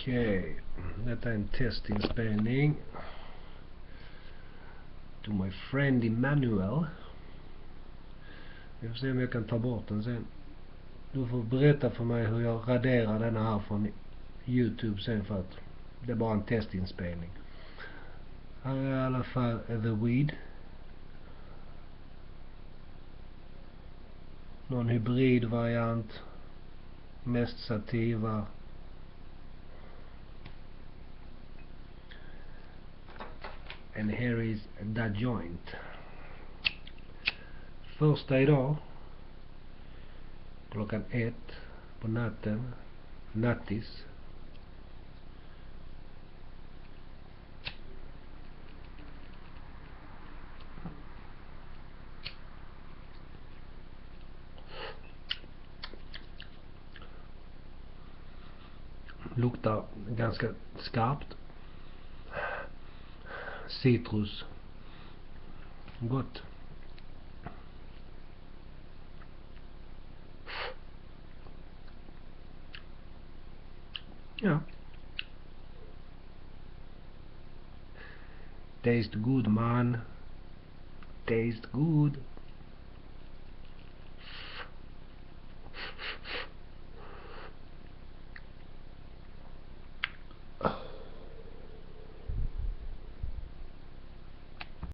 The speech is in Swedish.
Okej, detta är en testinspelning. To my friend Emmanuel. Vi får se om jag kan ta bort den sen. Du får berätta för mig hur jag raderar den här från YouTube sen, för att det är bara en testinspelning. Här är i alla fall The Weed. Någon hybridvariant. Mest sativa. And here is the joint. Första idag. Klockan 1 på natten. Nattis. Luktar ganska skarpt. Citrus. Gott. Ja. Taste good, man. Taste good.